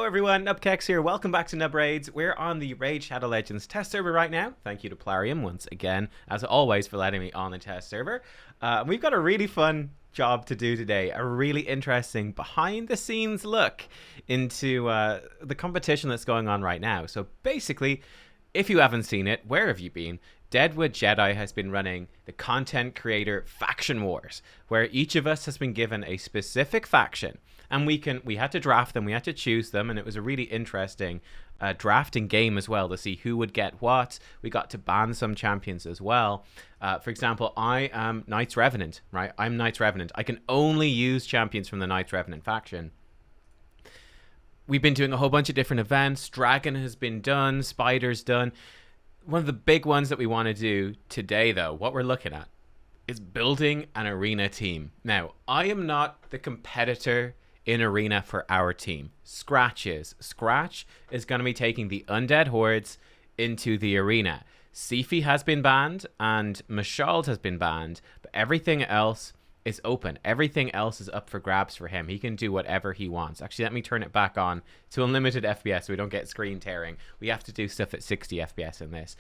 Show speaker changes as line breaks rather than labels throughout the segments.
Hello everyone, nubkeks here. Welcome back to Nub Raids. We're on the Raid Shadow Legends test server right now. Thank you to Plarium once again, as always, for letting me on the test server. We've got a really fun job to do today. A really interesting behind-the-scenes look into the competition that's going on right now. So basically, if you haven't seen it, where have you been? DeadwoodJedi has been running the Content Creator Faction Wars, where each of us has been given a specific faction. And we had to draft them, we had to choose them, and it was a really interesting drafting game as well to see who would get what. We got to ban some champions as well. For example, I am Knights Revenant, right? I'm Knights Revenant. I can only use champions from the Knights Revenant faction. We've been doing a whole bunch of different events. Dragon has been done, Spider's done. One of the big ones that we want to do today, though, what we're looking at, is building an arena team. Now, I am not the competitor in arena for our team. Scratch is. Scratch is going to be taking the undead hordes into the arena. Sifi has been banned and Mashald has been banned, but everything else is open. Everything else is up for grabs for him. He can do whatever he wants. Actually, let me turn it back on to unlimited FPS so we don't get screen tearing. We have to do stuff at 60 FPS in this.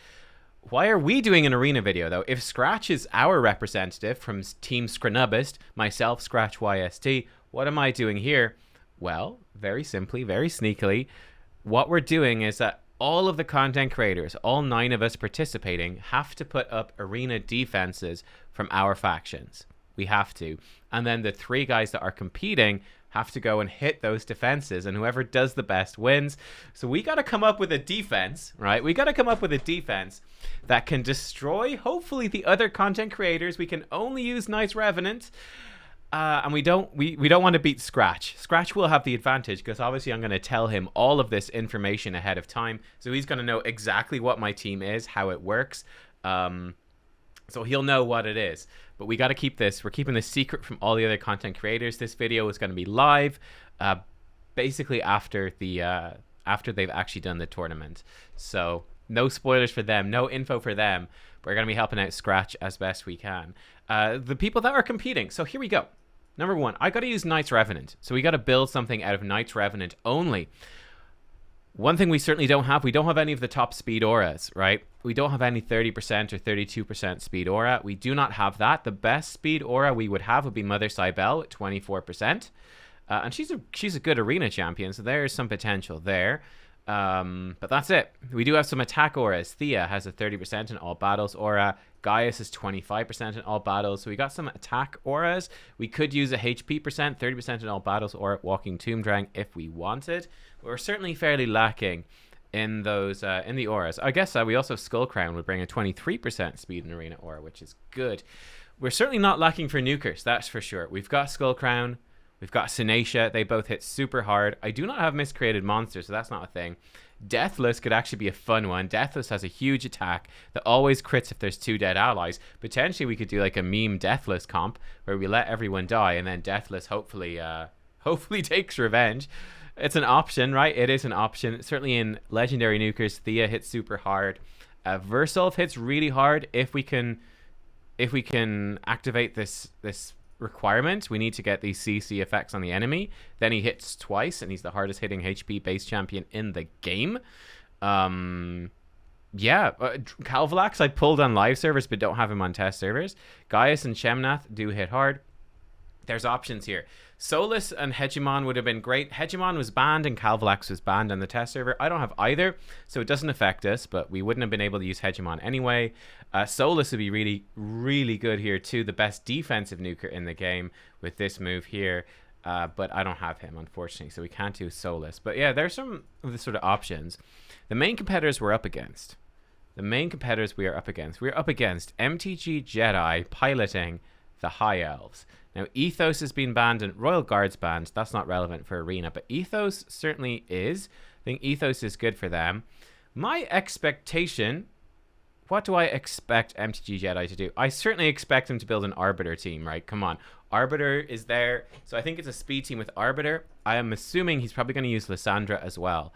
Why are we doing an arena video, though? If Scratch is our representative from Team Scranubist, myself, Scratch YST, what am I doing here? Well, very simply, very sneakily, what we're doing is that all of the content creators, all 9 of us participating, have to put up arena defenses from our factions. We have to. And then the 3 guys that are competing have to go and hit those defenses, and whoever does the best wins. So we got to come up with a defense, right? We got to come up with a defense that can destroy, hopefully, the other content creators. We can only use Knights Revenant. And we don't want to beat Scratch. Scratch will have the advantage because obviously I'm going to tell him all of this information ahead of time. So he's going to know exactly what my team is, how it works. So he'll know what it is. But we got to keep this. We're keeping this secret from all the other content creators. This video is going to be live basically after they've actually done the tournament. So no spoilers for them, no info for them. We're going to be helping out Scratch as best we can. The people that are competing. So here we go. Number 1, I got to use Knights Revenant. So we got to build something out of Knights Revenant only. One thing we certainly don't have, we don't have any of the top speed auras, right? We don't have any 30% or 32% speed aura. We do not have that. The best speed aura we would have would be Mother Cybele at 24%. And she's a good arena champion, so there's some potential there. But that's it. We do have some attack auras. Thea has a 30% in all battles aura. Gaius is 25% in all battles. So we got some attack auras. We could use a HP percent, 30% in all battles aura, Walking Tomb Dragon if we wanted. But we're certainly fairly lacking in those in the auras. I guess we also Skull Crown would bring a 23% speed in arena aura, which is good. We're certainly not lacking for nukers, that's for sure. We've got Skull Crown. We've got Sinacia. They both hit super hard. I do not have Miscreated Monsters, so that's not a thing. Deathless could actually be a fun one. Deathless has a huge attack that always crits if there's 2 dead allies. Potentially we could do like a meme Deathless comp where we let everyone die and then Deathless hopefully takes revenge. It's an option, right? It is an option. Certainly in Legendary Nukers, Thea hits super hard. Versolve hits really hard if we can activate this requirement. We need to get these CC effects on the enemy. Then he hits twice and he's the hardest hitting HP base champion in the game. Calvalax I pulled on live servers but don't have him on test servers. Gaius and Shemnath do hit hard. There's options here. Solus and Hegemon would have been great. Hegemon was banned and Calvalax was banned on the test server. I don't have either, so it doesn't affect us, but we wouldn't have been able to use Hegemon anyway. Solus would be really, really good here too. The best defensive nuker in the game with this move here. But I don't have him, unfortunately, so we can't do Solus. But yeah, there's some of the sort of options. The main competitors we're up against. We're up against MTG Jedi piloting the High Elves. Now, Ethos has been banned and Royal Guard's banned. That's not relevant for Arena, but Ethos certainly is. I think Ethos is good for them. My expectation, what do I expect MTG Jedi to do? I certainly expect them to build an Arbiter team, right? Come on. Arbiter is there. So I think it's a speed team with Arbiter. I am assuming he's probably going to use Lysandra as well.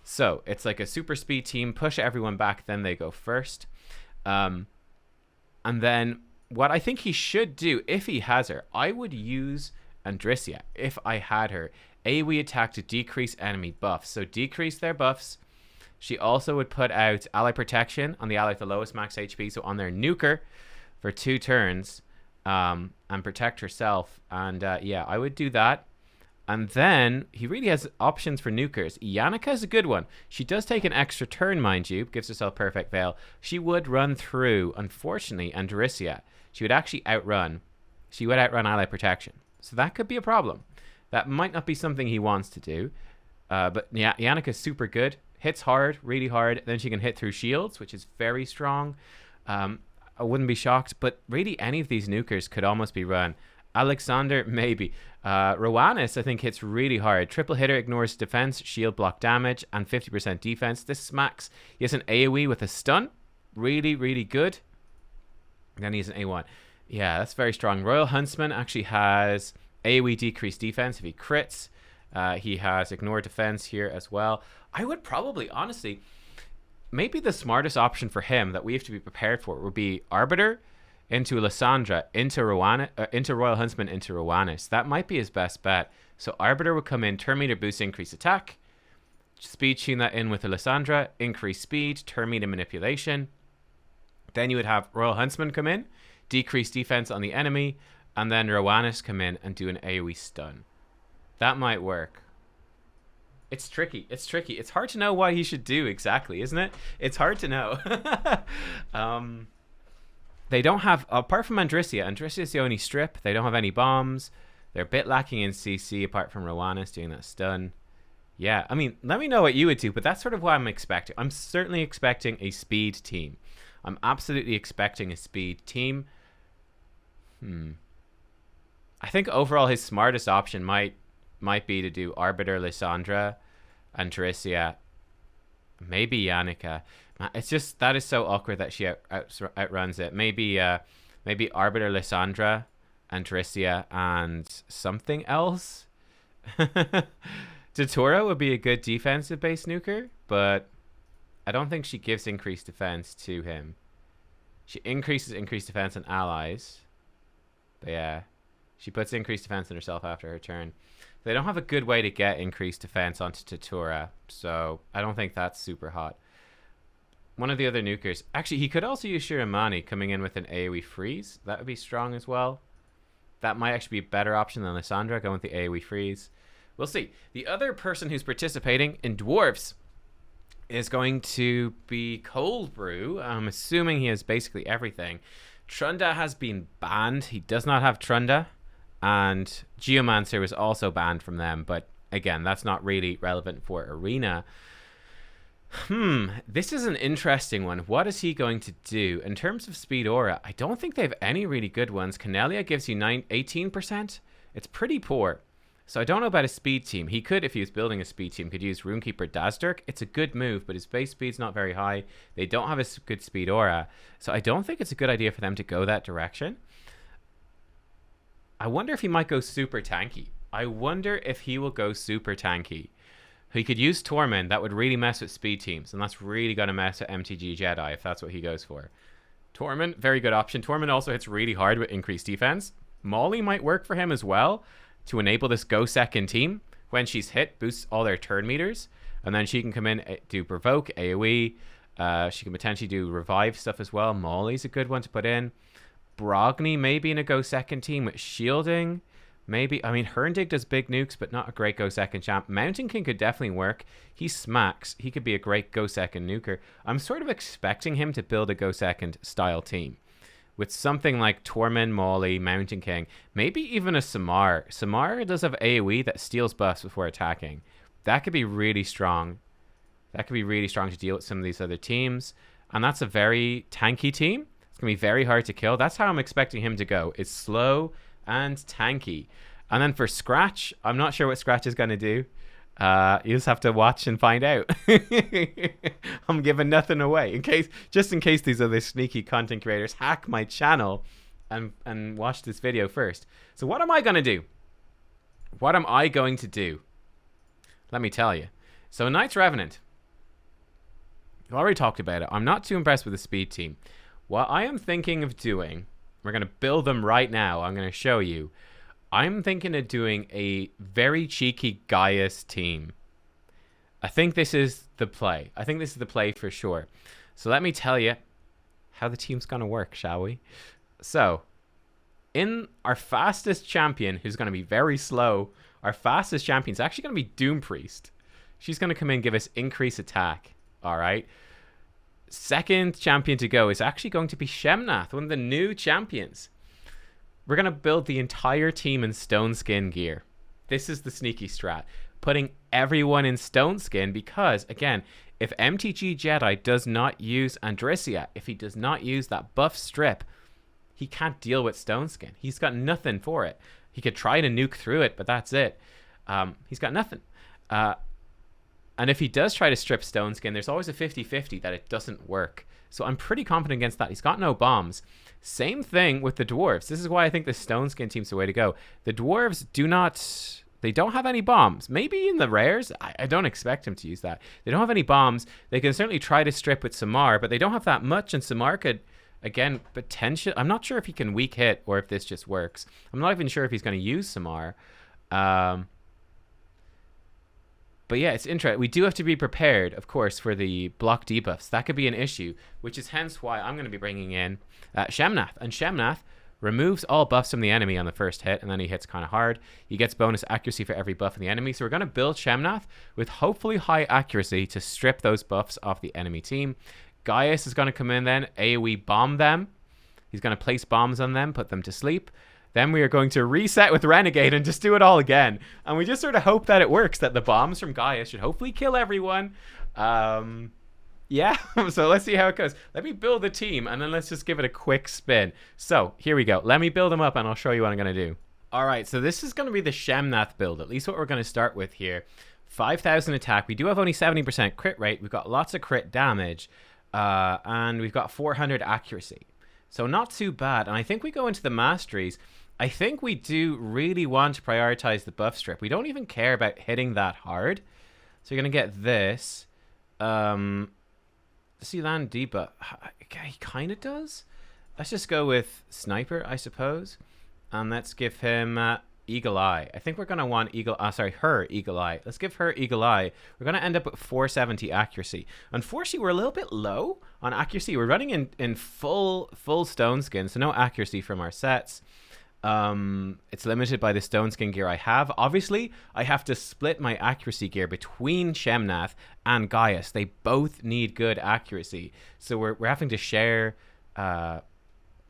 So it's like a super speed team. Push everyone back, then they go first. And then what I think he should do, if he has her, I would use Andrissia, if I had her, AoE attack to decrease enemy buffs. So decrease their buffs. She also would put out ally protection on the ally with the lowest max HP, so on their nuker for 2 turns, and protect herself. And yeah, I would do that. And then he really has options for nukers. Yannicka is a good one. She does take an extra turn, mind you, gives herself perfect veil. She would run through, unfortunately, Andrisia. She would actually outrun. She would outrun ally protection. So that could be a problem. That might not be something he wants to do. But yeah, Yannicka is super good. Hits hard, really hard. Then she can hit through shields, which is very strong. I wouldn't be shocked. But really, any of these nukers could almost be run. Alexander, maybe. Rowanus, I think, hits really hard. Triple hitter, ignores defense, shield block damage, and 50% defense. This smacks. He has an AoE with a stun. Really, really good. And then he has an A1. Yeah, that's very strong. Royal Huntsman actually has AoE decreased defense if he crits. He has ignore defense here as well. I would probably, honestly, maybe the smartest option for him that we have to be prepared for would be Arbiter into Lysandra, into Royal Huntsman, into Rowanus. That might be his best bet. So Arbiter would come in, turn meter boost, increase attack. Speed, tune that in with Lysandra, increase speed, turn meter manipulation. Then you would have Royal Huntsman come in, decrease defense on the enemy, and then Rowanus come in and do an AoE stun. That might work. It's tricky. It's tricky. It's hard to know what he should do exactly, isn't it? It's hard to know. They don't have, apart from Andrisia is the only strip. They don't have any bombs. They're a bit lacking in CC apart from Rowanus doing that stun. Yeah, I mean, let me know what you would do, but that's sort of what I'm expecting. I'm certainly expecting a speed team. I'm absolutely expecting a speed team. I think overall his smartest option might be to do Arbiter, Lysandra, Andrisia, maybe Yannicka. It's just, that is so awkward that she outruns it. Maybe Arbiter, Lysandra, Andrisia, and something else. Datura would be a good defensive base nuker, but I don't think she gives increased defense to him. She increases increased defense on allies. But yeah, she puts increased defense on herself after her turn. They don't have a good way to get increased defense onto Datura, so I don't think that's super hot. One of the other nukers, actually, he could also use Shiramani coming in with an AoE freeze. That would be strong as well. That might actually be a better option than Lysandra going with the AoE freeze. We'll see. The other person who's participating in Dwarves is going to be Cold Brew. I'm assuming he has basically everything. Trunda has been banned. He does not have Trunda. And Geomancer was also banned from them. But again, that's not really relevant for Arena. This is an interesting one. What is he going to do? In terms of speed aura, I don't think they have any really good ones. Canelia gives you 18%. It's pretty poor. So I don't know about a speed team. He could, if he was building a speed team, could use Runekeeper Dazdurk. It's a good move, but his base speed's not very high. They don't have a good speed aura. So I don't think it's a good idea for them to go that direction. I wonder if he might go super tanky. I wonder if he will go super tanky. He could use Tormund. That would really mess with speed teams, and that's really going to mess with MTG Jedi if that's what he goes for. Tormund, very good option. Tormund also hits really hard with increased defense. Molly might work for him as well to enable this go second team. When she's hit, boosts all their turn meters, and then she can come in, do provoke, AoE. She can potentially do revive stuff as well. Molly's a good one to put in. Brogni maybe in a go second team with shielding. Maybe, I mean, Herndig does big nukes, but not a great go second champ. Mountain King could definitely work. He smacks. He could be a great go second nuker. I'm sort of expecting him to build a go second style team with something like Tormund, Molly, Mountain King, maybe even a Samar. Samar does have AoE that steals buffs before attacking. That could be really strong. That could be really strong to deal with some of these other teams. And that's a very tanky team. It's going to be very hard to kill. That's how I'm expecting him to go. It's slow and tanky. And then for Scratch, I'm not sure what Scratch is going to do. You just have to watch and find out. I'm giving nothing away just in case these other sneaky content creators hack my channel and watch this video first. So what am I going to do? What am I going to do? Let me tell you. So Knights Revenant. I've already talked about it. I'm not too impressed with the speed team. What I am thinking of doing, we're going to build them right now. I'm going to show you. I'm thinking of doing a very cheeky Gaius team. I think this is the play. I think this is the play for sure. So let me tell you how the team's going to work, shall we? So, in our fastest champion, who's going to be very slow, our fastest champion is actually going to be Doom Priest. She's going to come in and give us increased attack. All right. Second champion to go is actually going to be Shemnath, one of the new champions. We're going to build the entire team in stone skin gear. This is the sneaky strat. Putting everyone in stone skin because, again, if MTG Jedi does not use Andrisia, if he does not use that buff strip, he can't deal with stone skin. He's got nothing for it. He could try to nuke through it, but that's it. He's got nothing. And if he does try to strip stone skin, there's always a 50-50 that it doesn't work. So I'm pretty confident against that. He's got no bombs. Same thing with the dwarves. This is why I think the stone skin team's the way to go. The dwarves they don't have any bombs. Maybe in the rares. I don't expect him to use that. They don't have any bombs. They can certainly try to strip with Samar, but they don't have that much, and Samar could, again, potential. I'm not sure if he can weak hit or if this just works. I'm not even sure if he's going to use Samar. But yeah, it's interesting. We do have to be prepared, of course, for the block debuffs. That could be an issue, which is hence why I'm going to be bringing in Shemnath. And Shemnath removes all buffs from the enemy on the first hit, and then he hits kind of hard. He gets bonus accuracy for every buff in the enemy. So we're going to build Shemnath with hopefully high accuracy to strip those buffs off the enemy team. Gaius is going to come in then, AoE bomb them. He's going to place bombs on them, put them to sleep. Then we are going to reset with Renegade and just do it all again. And we just sort of hope that it works, that the bombs from Gaius should hopefully kill everyone. Yeah, so let's see how it goes. Let me build the team, and then let's just give it a quick spin. So, here we go. Let me build them up, and I'll show you what I'm going to do. All right, so this is going to be the Shemnath build, at least what we're going to start with here. 5,000 attack. We do have only 70% crit rate. We've got lots of crit damage, and we've got 400 accuracy. So not too bad. And I think we go into the masteries. I think we do really want to prioritize the buff strip. We don't even care about hitting that hard. So you're going to get this. Does he land debuff? He kind of does. Let's just go with Sniper, I suppose. And let's give him Eagle Eye. I think we're going to want her Eagle Eye. Let's give her Eagle Eye. We're going to end up with 470 accuracy. Unfortunately, we're a little bit low on accuracy. We're running in full stone skin, so no accuracy from our sets. It's limited by the stone skin gear I have. Obviously, I have to split my accuracy gear between Shemnath and Gaius. They both need good accuracy. So we're having to share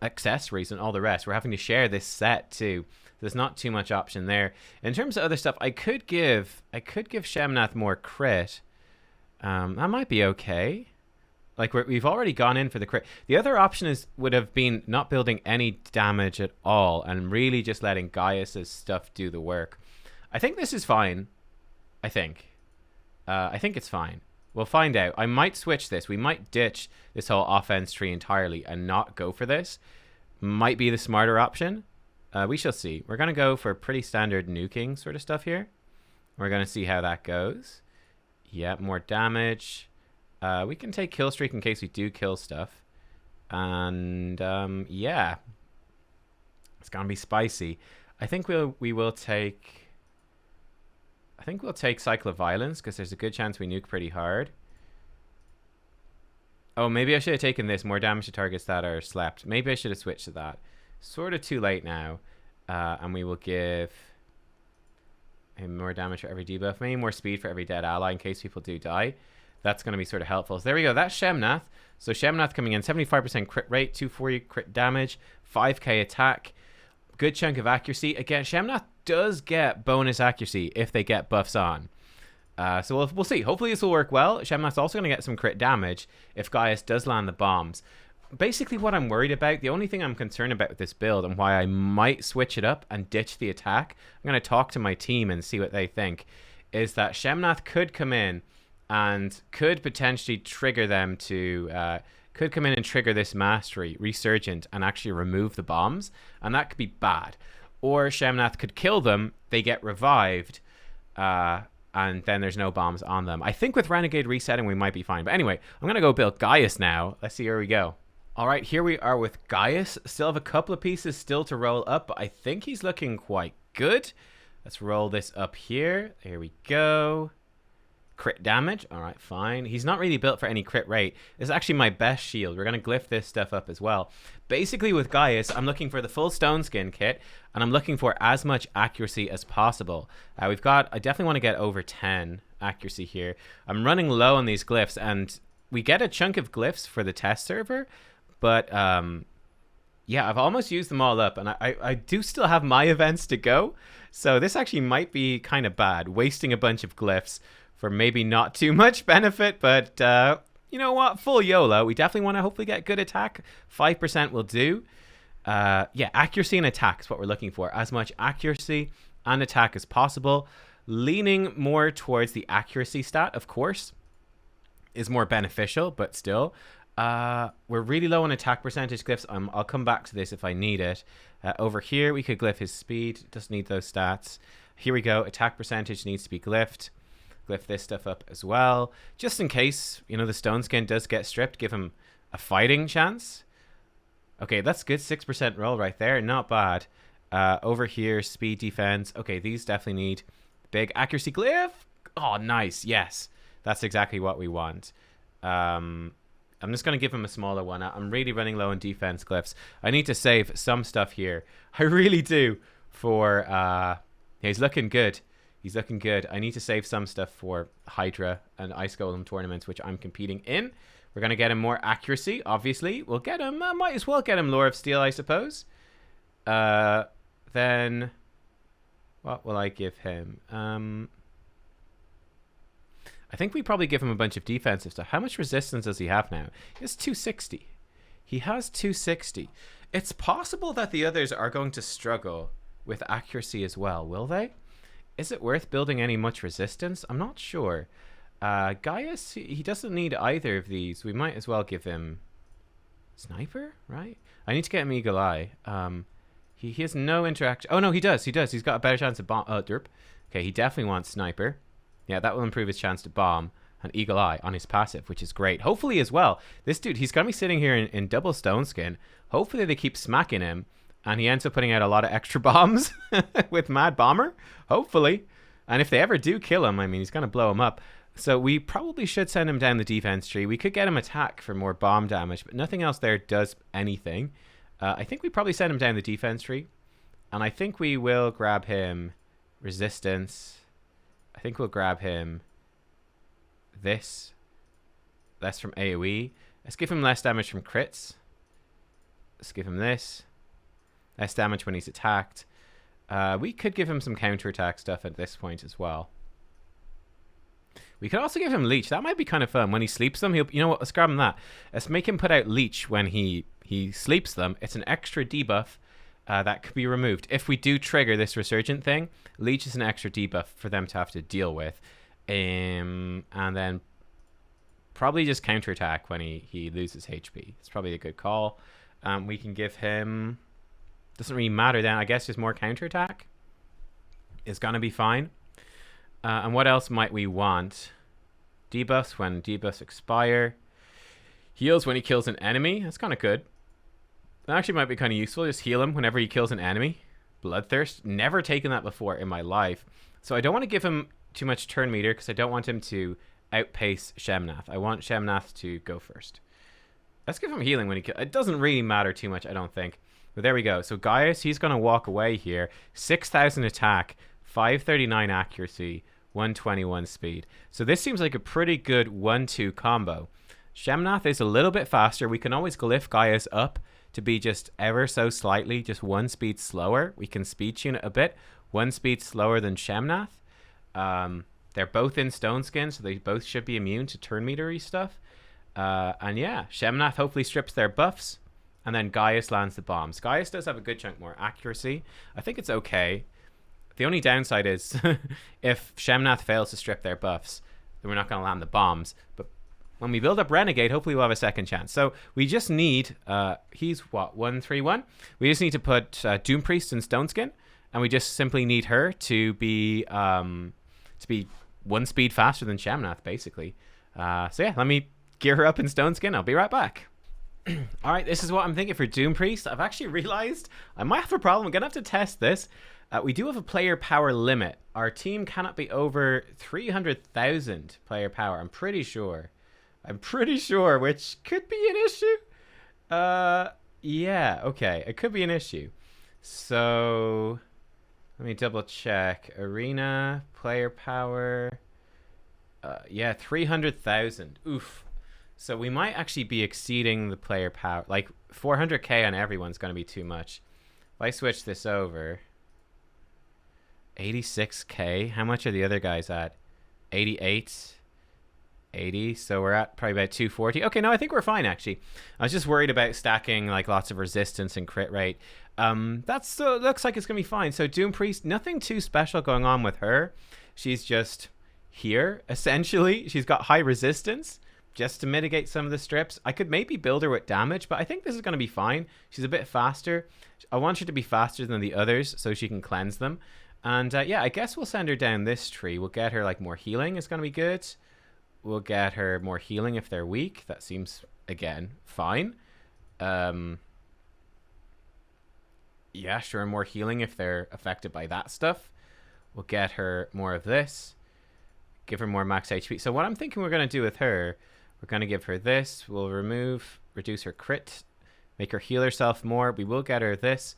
accessories and all the rest. We're having to share this set too. There's not too much option there. In terms of other stuff, I could give Shemnath more crit. That might be okay. Like we've already gone in for the crit. The other option would have been not building any damage at all and really just letting Gaius's stuff do the work. I think this is fine. I think it's fine. We'll find out. I might switch this. We might ditch this whole offense tree entirely and not go for this. Might be the smarter option. We shall see. We're going to go for pretty standard nuking sort of stuff here. We're going to see how that goes. Yeah, more damage. We can take kill streak in case we do kill stuff. And yeah. It's going to be spicy. I think we'll take Cycle of Violence because there's a good chance we nuke pretty hard. Oh, maybe I should have taken this. More damage to targets that are slept. Maybe I should have switched to that. Sort of too late now. And we will give him more damage for every debuff. Maybe more speed for every dead ally in case people do die. That's going to be sort of helpful. So there we go. That's Shemnath. So Shemnath coming in. 75% crit rate. 240 crit damage. 5k attack. Good chunk of accuracy. Again, Shemnath does get bonus accuracy if they get buffs on. So we'll see. Hopefully this will work well. Shemnath's also going to get some crit damage if Gaius does land the bombs. Basically what I'm worried about, the only thing I'm concerned about with this build and why I might switch it up and ditch the attack, I'm going to talk to my team and see what they think, is that Shemnath could come in and could potentially trigger them to... could come in and trigger this mastery, Resurgent, and actually remove the bombs, and that could be bad. Or Shemnath could kill them, they get revived, and then there's no bombs on them. I think with Renegade resetting, we might be fine. But anyway, I'm going to go build Gaius now. Let's see where we go. All right, here we are with Gaius. Still have a couple of pieces still to roll up, but I think he's looking quite good. Let's roll this up here. There we go. Crit damage. All right, fine. He's not really built for any crit rate. This is actually my best shield. We're going to glyph this stuff up as well. Basically, with Gaius, I'm looking for the full stone skin kit, and I'm looking for as much accuracy as possible. I definitely want to get over 10 accuracy here. I'm running low on these glyphs, and we get a chunk of glyphs for the test server, but yeah, I've almost used them all up, and I do still have my events to go. So this actually might be kind of bad, wasting a bunch of glyphs for maybe not too much benefit, but you know what? Full YOLO. We definitely want to hopefully get good attack. 5% will do. Yeah, accuracy and attack is what we're looking for. As much accuracy and attack as possible. Leaning more towards the accuracy stat, of course, is more beneficial, but still. We're really low on attack percentage glyphs. I'll come back to this if I need it. Over here, we could glyph his speed. Doesn't need those stats. Here we go. Attack percentage needs to be glyphed. Glyph this stuff up as well, just in case, you know, the stone skin does get stripped. Give him a fighting chance. Okay, that's good. 6% roll right there. Not bad. Over here, speed, defense. Okay, these definitely need big accuracy glyph. Oh, nice. Yes, that's exactly what we want. I'm just going to give him a smaller one. I'm really running low on defense glyphs. I need to save some stuff here. I really do. For yeah, he's looking good. He's looking good. I need to save some stuff for Hydra and Ice Golem tournaments, which I'm competing in. We're going to get him more accuracy, obviously. We'll get him, might as well get him Lore of Steel, I suppose. Then, what will I give him? I think we probably give him a bunch of defensive stuff. How much resistance does he have now? He has 260. He has 260. It's possible that the others are going to struggle with accuracy as well, will they? Is it worth building any much resistance? I'm not sure. Gaius, he doesn't need either of these. We might as well give him Sniper, right? I need to get him Eagle Eye. He has no interaction. Oh, no, he does. He does. He's got a better chance of bomb. Oh, derp. Okay, he definitely wants Sniper. Yeah, that will improve his chance to bomb. And Eagle Eye on his passive, which is great. Hopefully as well. This dude, he's going to be sitting here in double stone skin. Hopefully they keep smacking him. And he ends up putting out a lot of extra bombs with Mad Bomber, hopefully. And if they ever do kill him, I mean, he's going to blow him up. So we probably should send him down the defense tree. We could get him attack for more bomb damage, but nothing else there does anything. I think we probably send him down the defense tree. And I think we will grab him resistance. I think we'll grab him this. Less from AoE. Let's give him less damage from crits. Let's give him this. Less damage when he's attacked. We could give him some counterattack stuff at this point as well. We could also give him Leech. That might be kind of fun. When he sleeps them, you know what? Let's grab him that. Let's make him put out Leech when he sleeps them. It's an extra debuff that could be removed. If we do trigger this Resurgent thing, Leech is an extra debuff for them to have to deal with. And then probably just counterattack when he loses HP. It's probably a good call. We can give him... Doesn't really matter then. I guess just more counterattack is going to be fine. And what else might we want? Debuffs when debuffs expire. Heals when he kills an enemy. That's kind of good. That actually might be kind of useful. Just heal him whenever he kills an enemy. Bloodthirst. Never taken that before in my life. So I don't want to give him too much turn meter because I don't want him to outpace Shemnath. I want Shemnath to go first. Let's give him healing when he kills. It doesn't really matter too much, I don't think. But there we go. So Gaius, he's going to walk away here. 6,000 attack, 539 accuracy, 121 speed. So this seems like a pretty good 1-2 combo. Shemnath is a little bit faster. We can always glyph Gaius up to be just ever so slightly, just 1 speed slower. We can speed tune it a bit. 1 speed slower than Shemnath. They're both in stone skin, so they both should be immune to turn metery stuff. And yeah, Shemnath hopefully strips their buffs. And then Gaius lands the bombs. Gaius does have a good chunk more accuracy. I think it's okay. The only downside is if Shemnath fails to strip their buffs, then we're not going to land the bombs. But when we build up Renegade, hopefully we'll have a second chance. So we just need, he's what, 131? We just need to put Doom Priest in Stone Skin. And we just simply need her to be 1 speed faster than Shemnath, basically. So yeah, let me gear her up in Stone Skin. I'll be right back. All right, this is what I'm thinking for Doom Priest. I've actually realized I might have a problem. I'm going to have to test this. We do have a player power limit. Our team cannot be over 300,000 player power. I'm pretty sure, which could be an issue. Yeah, okay. It could be an issue. So let me double check. Arena, player power. Yeah, 300,000. Oof. So we might actually be exceeding the player power. Like 400k on everyone's going to be too much. If I switch this over, 86k. How much are the other guys at? 88, 80. So we're at probably about 240. Okay, no, I think we're fine actually. I was just worried about stacking like lots of resistance and crit rate. That's looks like it's gonna be fine. So Doom Priest, nothing too special going on with her. She's just here essentially. She's got high resistance just to mitigate some of the strips. I could maybe build her with damage, but I think this is going to be fine. She's a bit faster. I want her to be faster than the others so she can cleanse them. And yeah, I guess we'll send her down this tree. We'll get her like more healing. It's going to be good. We'll get her more healing if they're weak. That seems, again, fine. Yeah, sure, more healing if they're affected by that stuff. We'll get her more of this. Give her more max HP. So what I'm thinking we're going to do with her, we're going to give her this. We'll reduce her crit, make her heal herself more. We will get her this.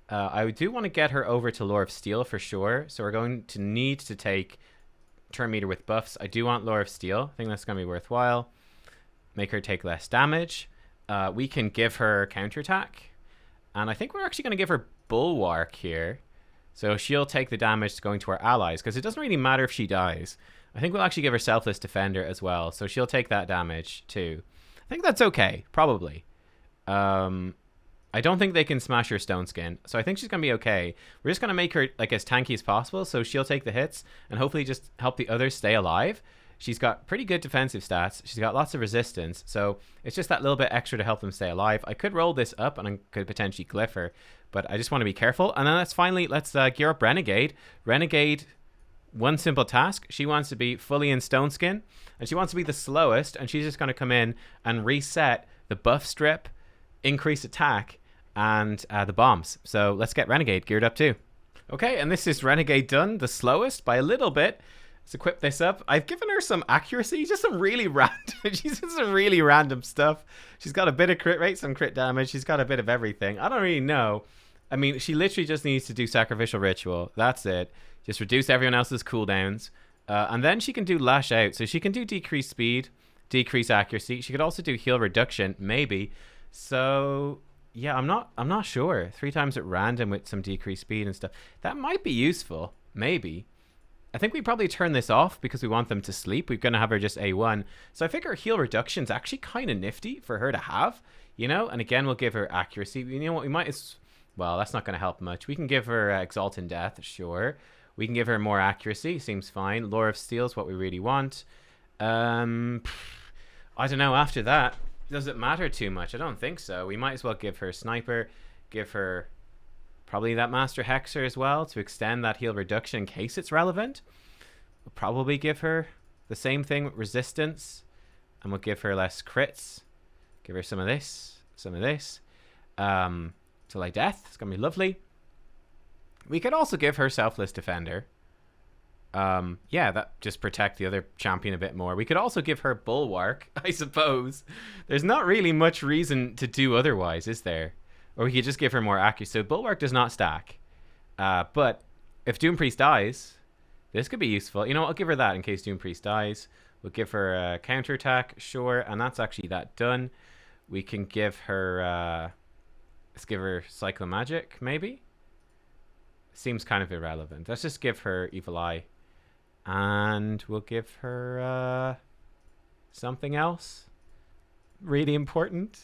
I do want to get her over to Lore of Steel for sure. So we're going to need to take turn meter with buffs. I do want Lore of Steel. I think that's going to be worthwhile. Make her take less damage. We can give her counterattack. And I think we're actually going to give her Bulwark here. So she'll take the damage going to our allies, because it doesn't really matter if she dies. I think we'll actually give her Selfless Defender as well. So she'll take that damage too. I think that's okay, probably. I don't think they can smash her Stone Skin, so I think she's going to be okay. We're just going to make her like as tanky as possible, so she'll take the hits and hopefully just help the others stay alive. She's got pretty good defensive stats. She's got lots of resistance, so it's just that little bit extra to help them stay alive. I could roll this up and I could potentially glyph her, but I just want to be careful. And then let's gear up Renegade. Renegade, one simple task. She wants to be fully in Stone Skin, and she wants to be the slowest, and she's just going to come in and reset the buff strip, increase attack, and the bombs. So let's get Renegade geared up too. Okay, and this is Renegade done, the slowest by a little bit. Let's equip this up. I've given her some accuracy, just some really random, she's just some really random stuff. She's got a bit of crit rate, some crit damage. She's got a bit of everything. I don't really know. I mean, she literally just needs to do Sacrificial Ritual. That's it. Just reduce everyone else's cooldowns. And then she can do Lash Out. So she can do decrease speed, decrease accuracy. She could also do heal reduction, maybe. So yeah, I'm not sure. 3 times at random with some decreased speed and stuff. That might be useful, maybe. I think we probably turn this off because we want them to sleep. We're going to have her just A1. So I figure heal reduction's actually kind of nifty for her to have, you know? And again, we'll give her accuracy. You know what? We might well, that's not going to help much. We can give her Exalt in Death, sure. We can give her more accuracy. Seems fine. Lore of Steel is what we really want. I don't know. After that, does it matter too much? I don't think so. We might as well give her Sniper, give her probably that Master Hexer as well to extend that heal reduction in case it's relevant. We'll probably give her the same thing with resistance, and we'll give her less crits. Give her some of this, some of this. Till I death. It's gonna be lovely. We could also give her Selfless Defender. Yeah, that just protect the other champion a bit more. We could also give her Bulwark, I suppose. There's not really much reason to do otherwise, is there? Or we could just give her more accuracy. So Bulwark does not stack. But if Doom Priest dies, this could be useful. You know what? I'll give her that in case Doom Priest dies. We'll give her a counterattack, sure. And that's actually that done. We can give her... let's give her Psychomagic, maybe? Seems kind of irrelevant. Let's just give her Evil Eye. And we'll give her something else. Really important.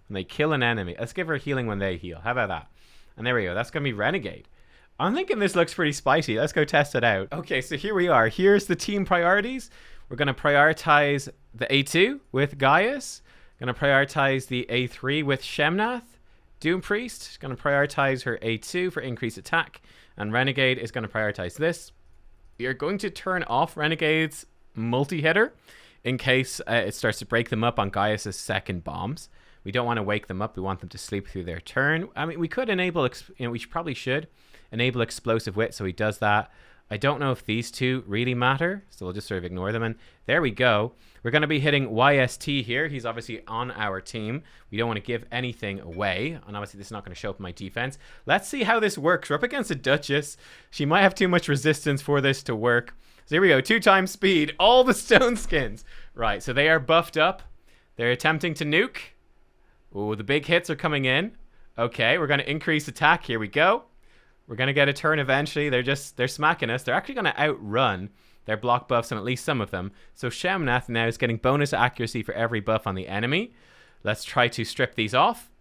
When they kill an enemy. Let's give her healing when they heal. How about that? And there we go. That's going to be Renegade. I'm thinking this looks pretty spicy. Let's go test it out. Okay, so here we are. Here's the team priorities. We're going to prioritize the A2 with Gaius. Going to prioritize the A3 with Shemnath. Doom Priest is going to prioritize her A2 for increased attack. And Renegade is going to prioritize this. We are going to turn off Renegade's multi-hitter in case it starts to break them up on Gaius' second bombs. We don't want to wake them up. We want them to sleep through their turn. I mean, we could enable, we probably should enable explosive wit, so he does that. I don't know if these two really matter, so we'll just sort of ignore them. And there we go. We're going to be hitting YST here. He's obviously on our team. We don't want to give anything away. And obviously this is not going to show up in my defense. Let's see how this works. We're up against a Duchess. She might have too much resistance for this to work. So here we go. 2x speed. All the stone skins. Right, so they are buffed up. They're attempting to nuke. Ooh, the big hits are coming in. Okay, we're going to increase attack. Here we go. We're going to get a turn eventually. They're smacking us. They're actually going to outrun their block buffs on at least some of them. So Shemnath now is getting bonus accuracy for every buff on the enemy. Let's try to strip these off.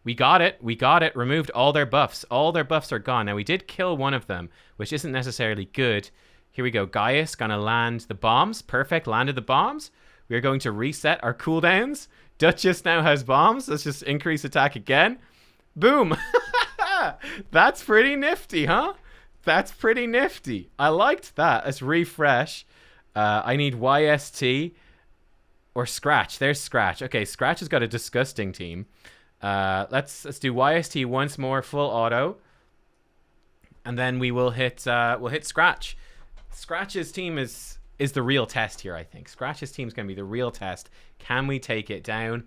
We got it. We got it. Removed all their buffs. All their buffs are gone. Now, we did kill one of them, which isn't necessarily good. Here we go. Gaius going to land the bombs. Perfect. Landed the bombs. We are going to reset our cooldowns. Duchess now has bombs. Let's just increase attack again. Boom. That's pretty nifty, huh? That's pretty nifty. I liked that. Let's refresh. I need YST or Scratch. There's Scratch. Okay, Scratch has got a disgusting team. Let's do YST once more, full auto, and then we will hit Scratch. Scratch's team is the real test here. I think Scratch's team is going to be the real test. Can we take it down?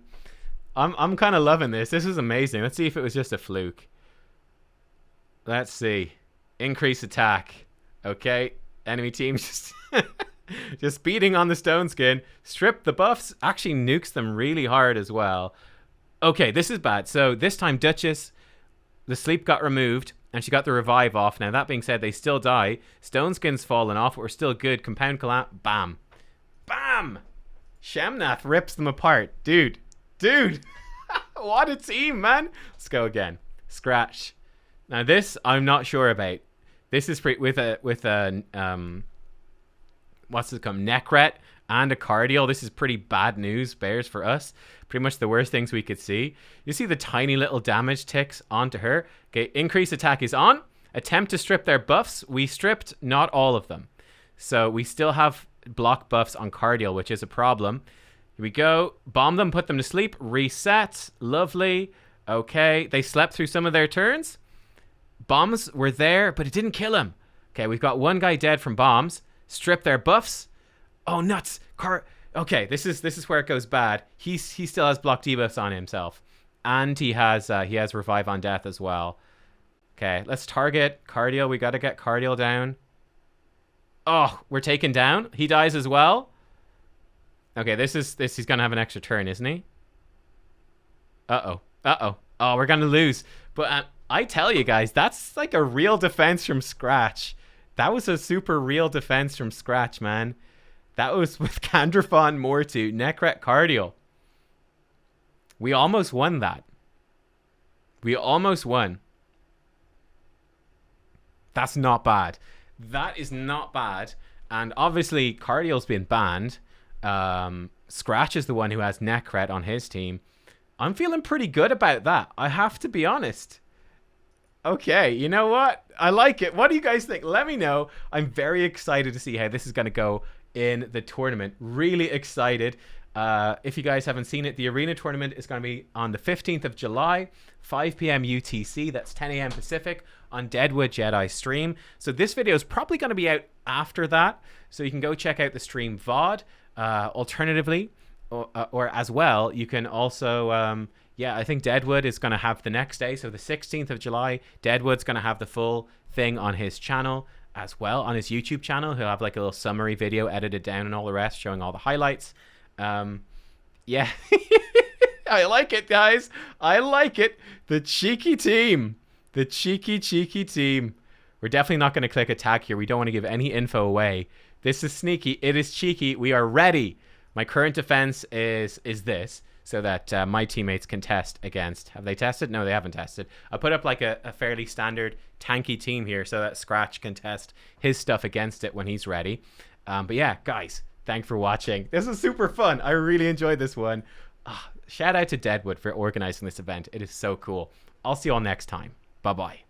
I'm kind of loving this. This is amazing. Let's see if it was just a fluke. Let's see. Increase attack. Okay. Enemy team just beating on the stone skin. Strip the buffs. Actually nukes them really hard as well. Okay, this is bad. So this time Duchess, the sleep got removed and she got the revive off. Now that being said, they still die. Stone skin's fallen off, but we're still good. Compound collapse. Bam. Bam. Shemnath rips them apart. Dude. What a team, man. Let's go again. Scratch. Now this I'm not sure about. This is with a what's it called? Necret and a Cardial. This is pretty bad news bears for us. Pretty much the worst things we could see. You see the tiny little damage ticks onto her. Okay, increase attack is on. Attempt to strip their buffs. We stripped not all of them. So we still have block buffs on Cardial, which is a problem. Here we go. Bomb them, put them to sleep. Reset. Lovely. Okay, they slept through some of their turns. Bombs were there, but it didn't kill him. Okay, we've got one guy dead from bombs. Strip their buffs. Oh, nuts. Okay, this is where it goes bad. He still has block debuffs on himself. And he has revive on death as well. Okay, let's target Cardial. We got to get Cardial down. Oh, we're taken down. He dies as well. Okay, he's going to have an extra turn, isn't he? Uh-oh. Oh, we're going to lose. But I tell you guys, that's like a real defense from Scratch. That was a super real defense from Scratch, man. That was with Candrafon Mortu, Necret Cardial. We almost won that. We almost won. That's not bad. That is not bad. And obviously, Cardial's been banned. Scratch is the one who has Necret on his team. I'm feeling pretty good about that. I have to be honest. Okay, you know what? I like it. What do you guys think? Let me know. I'm very excited to see how this is going to go in the tournament. Really excited. If you guys haven't seen it, the arena tournament is going to be on the 15th of July, 5 p.m. UTC. That's 10 a.m. Pacific on DeadwoodJedi stream. So this video is probably going to be out after that. So you can go check out the stream VOD. Alternatively, or as well, you can also, I think Deadwood is going to have the next day. So the 16th of July, Deadwood's going to have the full thing on his channel as well, on his YouTube channel. He'll have like a little summary video edited down and all the rest, showing all the highlights. Yeah. I like it, guys. I like it. The cheeky team. The cheeky team. We're definitely not going to click attack here. We don't want to give any info away. This is sneaky. It is cheeky. We are ready. My current defense is this, so that my teammates can test against. Have they tested? No, they haven't tested. I put up like a fairly standard tanky team here so that Scratch can test his stuff against it when he's ready. But yeah, guys, thanks for watching. This is super fun. I really enjoyed this one. Shout out to Deadwood for organizing this event. It is so cool. I'll see you all next time. Bye-bye.